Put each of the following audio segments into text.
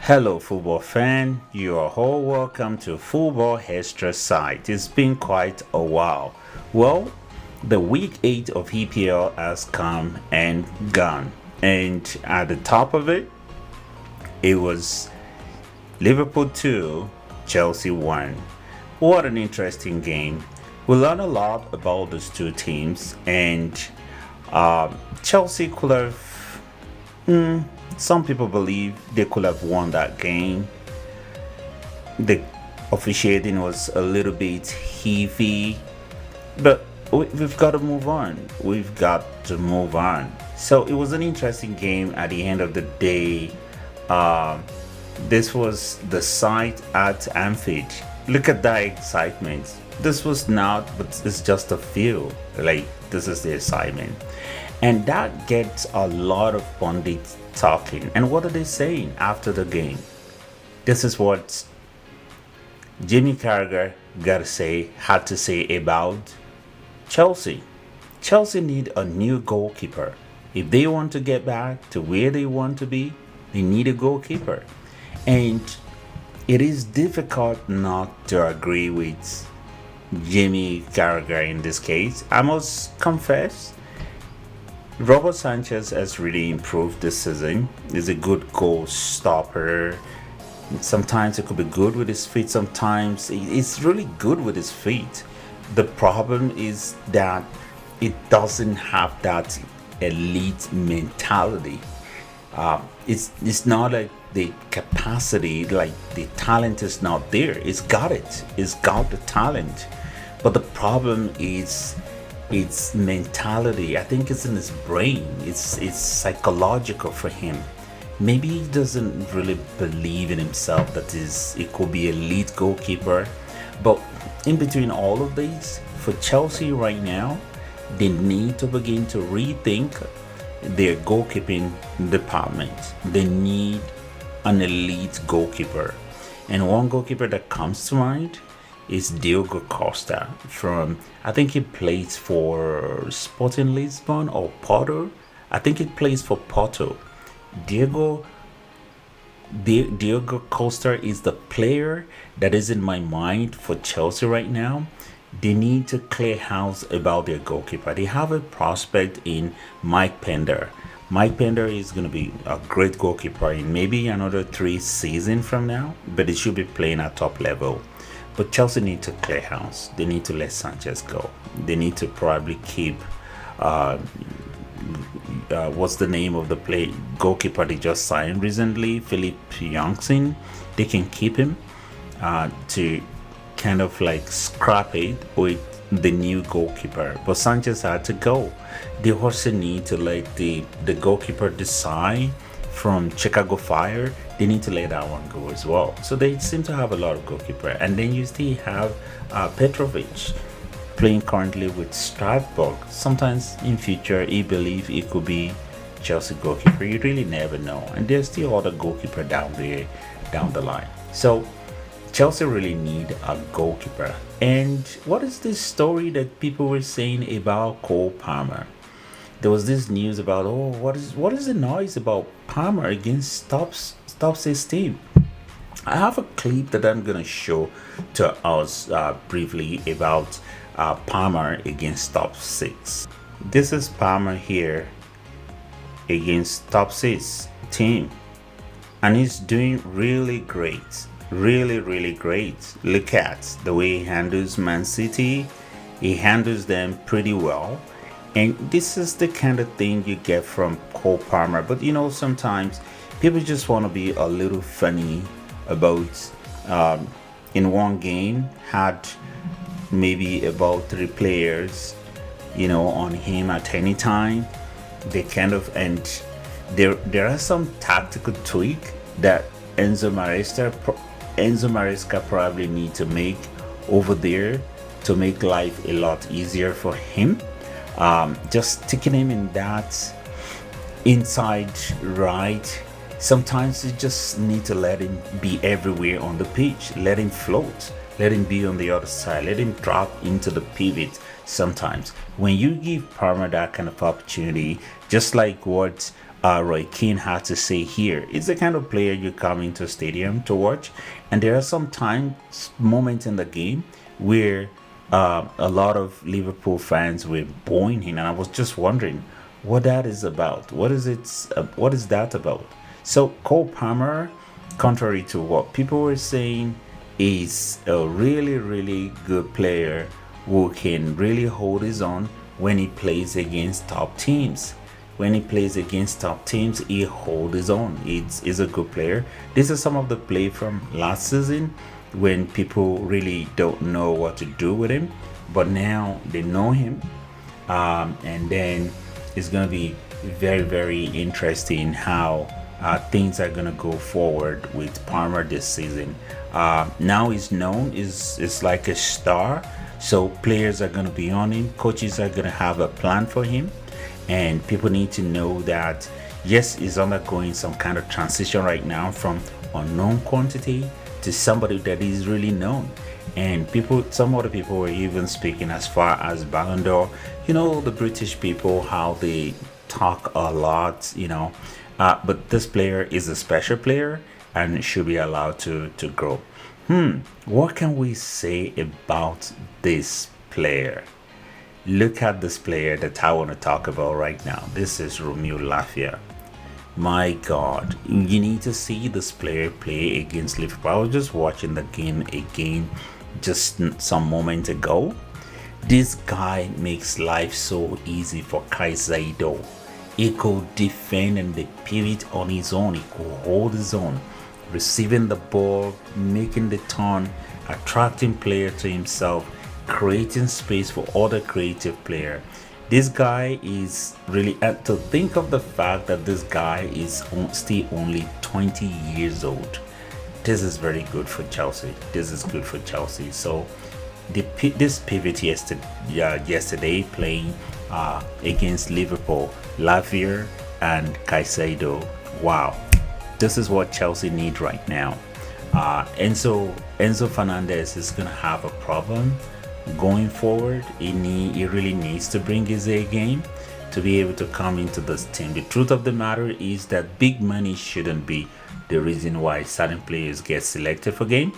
Hello, football fan. You are all welcome to Football Extra Site. It's been quite a while. Well, the week 8 of EPL has come and gone, and at the top of it, it was Liverpool 2, Chelsea 1. What an interesting game. We learned a lot about those two teams, and Chelsea could have. Some people believe they could have won that game. The officiating was a little bit heavy, but we've got to move on. We've got to move on. So it was an interesting game at the end of the day. Uh, this was the site at Anfield. Look at that excitement. This was not, but it's just a feel. Like, this is the excitement. And that gets a lot of pundits talking. And what are they saying after the game? This is what Jimmy Carragher had to say about Chelsea. Chelsea need a new goalkeeper. If they want to get back to where they want to be, they need a goalkeeper. And it is difficult not to agree with Jimmy Carragher in this case. I must confess, Robert Sanchez has really improved this season. He's a good goal stopper. Sometimes it could be good with his feet. Sometimes it's really good with his feet. The problem is that it doesn't have that elite mentality. It's not like the capacity, like the talent is not there. It's got it. It's got the talent, but the problem is its mentality. I think it's in his brain. It's psychological for him. Maybe he doesn't really believe in himself that he could be a elite goalkeeper. But in between all of these, for Chelsea right now, they need to begin to rethink their goalkeeping department. They need an elite goalkeeper. And one goalkeeper that comes to mind is Diogo Costa from, I think he plays for Sporting Lisbon or Porto. I think he plays for Porto. Diego Diogo Costa is the player that is in my mind for Chelsea right now. They need to clear house about their goalkeeper. They have a prospect in Mike Pender. Mike Pender is going to be a great goalkeeper in maybe another 3 seasons from now, but he should be playing at top level. But Chelsea need to clear house. They need to let Sanchez go. They need to probably keep what's the name of the goalkeeper they just signed recently, Philip Youngson. They can keep him to kind of like scrap it with the new goalkeeper. But Sanchez had to go. They also need to let the goalkeeper decide from Chicago Fire. They need to let that one go as well. So they seem to have a lot of goalkeeper. And then you still have Petrovic playing currently with Strasbourg. Sometimes in future, he believe it could be Chelsea goalkeeper. You really never know. And there's still other goalkeeper down there, down the line. So Chelsea really need a goalkeeper. And what is this story that people were saying about Cole Palmer? There was this news about, what is the noise about Palmer against Stops team? I have a clip that I'm gonna show to us briefly about Palmer against top 6. This is Palmer here against top 6 team, and he's doing really great, really great. Look at the way he handles Man City. He handles them pretty well. And this is the kind of thing you get from Cole Palmer. But sometimes people just want to be a little funny about in one game had maybe about 3 players on him at any time. They kind of, and there are some tactical tweak that Enzo Maresca probably need to make over there to make life a lot easier for him. Just sticking him in that inside right. Sometimes you just need to let him be everywhere on the pitch. Let him float. Let him be on the other side. Let him drop into the pivot sometimes. When you give Palmer that kind of opportunity, just like what Roy Keane had to say here. It's the kind of player you come into a stadium to watch, and there are some times, moments in the game where a lot of Liverpool fans were booing him, and I was just wondering what that is about. What is it? What is that about? So Cole Palmer, contrary to what people were saying, is a really, really good player who can really hold his own when he plays against top teams. When he plays against top teams, he holds his own. He's a good player. This is some of the play from last season when people really don't know what to do with him, but now they know him. And then it's going to be very, very interesting how things are going to go forward with Palmer this season. Now he's known, is like a star, so players are going to be on him, coaches are going to have a plan for him, and people need to know that yes, he's undergoing some kind of transition right now from unknown quantity to somebody that is really known. And people, some other people were even speaking as far as Ballon d'Or. You know, the British people, how they talk a lot, but this player is a special player and should be allowed to grow. What can we say about this player? Look at this player that I want to talk about right now. This is Romeo Lafia. My God, you need to see this player play against Liverpool. I was just watching the game again just some moment ago. This guy makes life so easy for Caicedo. He could defend and the pivot on his own. He could hold his own, receiving the ball, making the turn, attracting player to himself, creating space for other creative player. This guy is really, to think of the fact that this guy is still only 20 years old. This is very good for Chelsea. This is good for Chelsea. So this pivot yesterday playing against Liverpool, Lavia and Caicedo. Wow, this is what Chelsea need right now. Enzo Fernandez is gonna have a problem going forward. He really needs to bring his A game to be able to come into this team. The truth of the matter is that big money shouldn't be the reason why certain players get selected for game.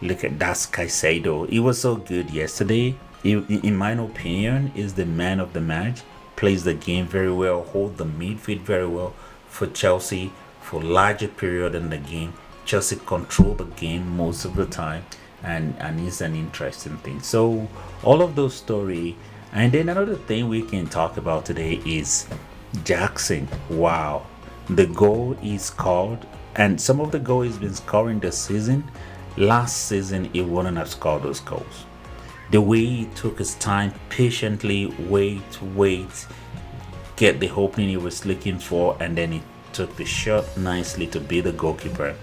Look at that Caicedo. He was so good yesterday. He, in my opinion, is the man of the match. Plays the game very well, hold the midfield very well for Chelsea for larger period in the game. Chelsea control the game most of the time, and it's an interesting thing. So all of those story. And then another thing we can talk about today is Jackson. Wow, the goal is scored, and some of the goal he's been scoring this season. Last season he wouldn't have scored those goals. The way he took his time, patiently wait, get the opening he was looking for, and then he took the shot nicely to be the goalkeeper.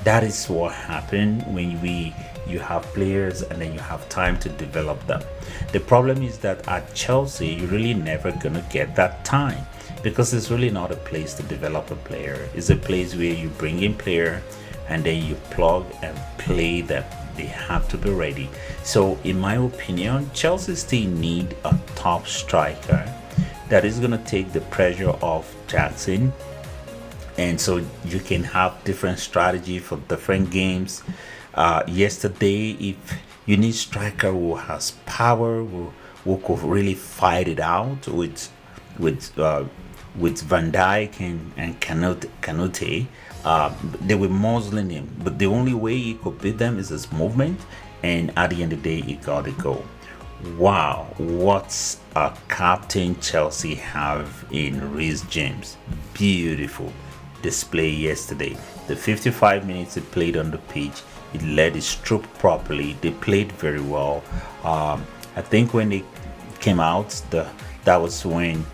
That is what happened when you have players and then you have time to develop them. The problem is that at Chelsea, you're really never gonna get that time because it's really not a place to develop a player. It's a place where you bring in player and then you plug and play them. They have to be ready. So in my opinion, Chelsea still need a top striker that is gonna take the pressure off Jackson, and so you can have different strategy for different games. Yesterday, if you need striker who has power, who could really fight it out with Van Dijk and Canute, they were muzzling him. But the only way he could beat them is his movement, and at the end of the day, he got a goal. Wow, what a captain Chelsea have in Reece James. Beautiful display yesterday. The 55 minutes he played on the pitch, he led his troop properly. They played very well. I think when they came out, that was when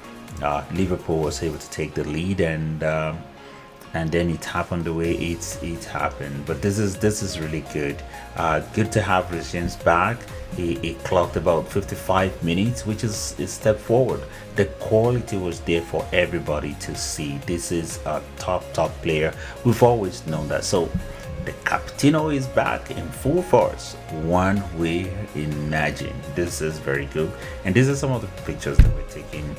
Liverpool was able to take the lead, and then it happened the way it happened. But this is really good. Good to have Reece James back. He clocked about 55 minutes, which is a step forward. The quality was there for everybody to see. This is a top player. We've always known that. So the Capitano is back in full force. One way imagine. This is very good. And these are some of the pictures that we're taking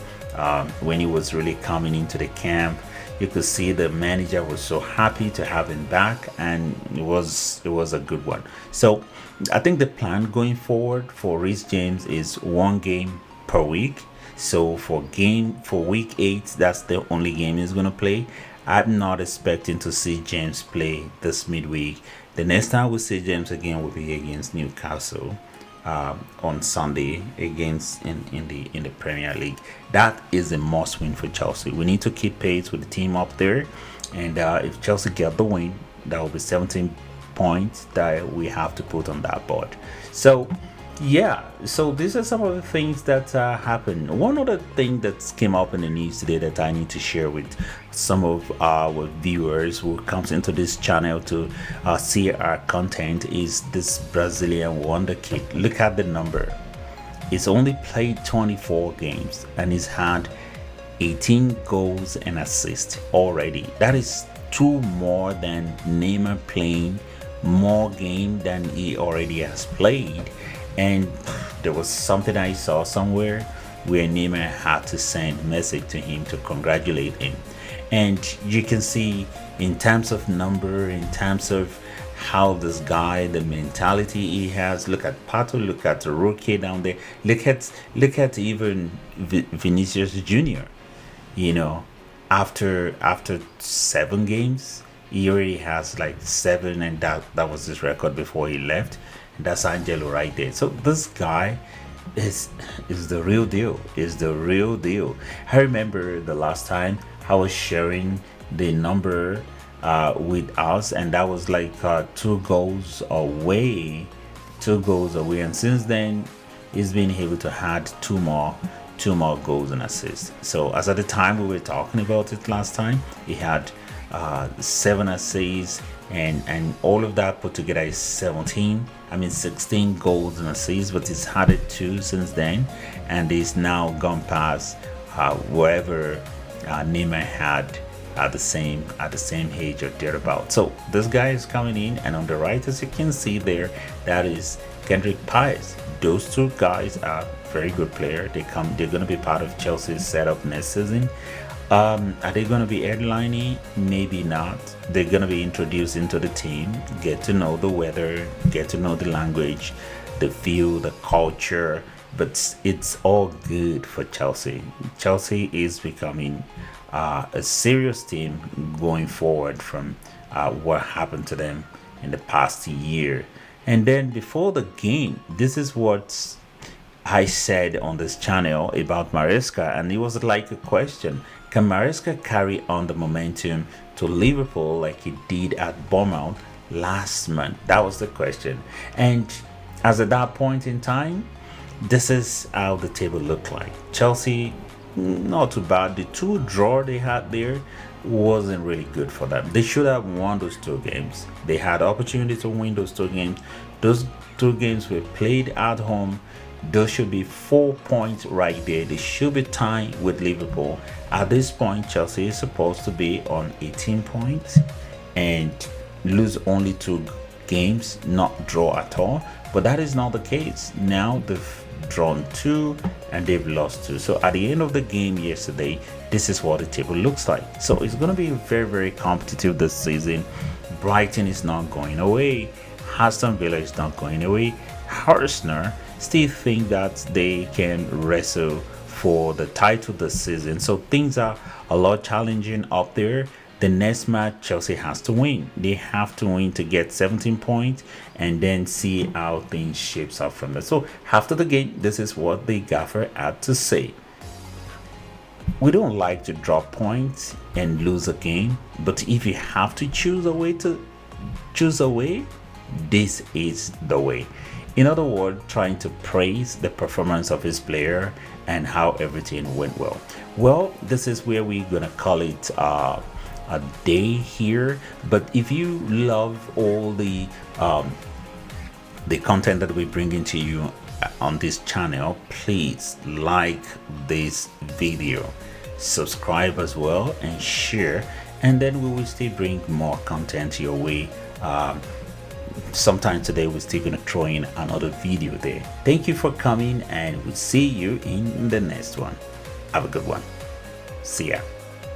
when he was really coming into the camp. You could see the manager was so happy to have him back, and it was a good one. So I think the plan going forward for Reece James is one game per week. So for week 8, that's the only game he's gonna play. I'm not expecting to see James play this midweek. The next time we see James again will be against Newcastle on Sunday against in the Premier League. That is a must win for Chelsea. We need to keep pace with the team up there, and if Chelsea get the win, that will be 17 points that we have to put on that board. So yeah, so these are some of the things that happened. One other thing that came up in the news today that I need to share with some of our viewers who comes into this channel to see our content is this Brazilian wonder kid. Look at the number. He's only played 24 games and he's had 18 goals and assists already. That is 2 more than Neymar, playing more game than he already has played. And there was something I saw somewhere where Neymar had to send a message to him to congratulate him. And you can see in terms of number, in terms of how this guy, the mentality he has. Look at Pato, look at the rookie down there. Look at even Vinicius Jr. You know, after 7 games, he already has like 7, and that was his record before he left. That's Angelo right there. So this guy is the real deal. Is the real deal. I remember the last time I was sharing the number with us, and that was like 2 goals away. 2 goals away, and since then he's been able to add two more goals and assists. So as at the time we were talking about it last time, he had 7 assists, and all of that put together is 16 goals and assists, but he's had it 2 since then, and he's now gone past wherever Neymar had at the same age or thereabout. So this guy is coming in, and on the right, as you can see there, that is Kendrick Pies. Those 2 guys are very good player. They're going to be part of Chelsea's setup next season. Are they going to be headlining? Maybe not. They're going to be introduced into the team, get to know the weather, get to know the language, the feel, the culture, but it's all good for Chelsea. Chelsea is becoming a serious team going forward from what happened to them in the past year. And then before the game, this is what I said on this channel about Maresca, and it was like a question: can Maresca carry on the momentum to Liverpool like he did at Bournemouth last month? That was the question. And as at that point in time, this is how the table looked like. Chelsea, not too bad. The 2 draw they had there wasn't really good for them. They should have won those 2 games. They had opportunity to win those 2 games. Those 2 games were played at home. Those should be 4 points right there. They should be tied with Liverpool. At this point, Chelsea is supposed to be on 18 points and lose only 2 games, not draw at all. But that is not the case. Now they've drawn 2 and they've lost 2. So at the end of the game yesterday, this is what the table looks like. So it's going to be very, very competitive this season. Brighton is not going away. Aston Villa is not going away. Arsenal still think that they can wrestle for the title this season. So things are a lot challenging up there. The next match, Chelsea has to win. They have to win to get 17 points and then see how things shapes up from there. So after the game, this is what the gaffer had to say. We don't like to drop points and lose a game, but if you have to choose a way, this is the way. In other words, trying to praise the performance of his player and how everything went well. Well, this is where we're gonna call it a day here. But if you love all the content that we bring into you on this channel, please like this video, subscribe as well, and share, and then we will still bring more content your way. Sometime today we're still gonna throw in another video there. Thank you for coming, and we'll see you in the next one. Have a good one. See ya.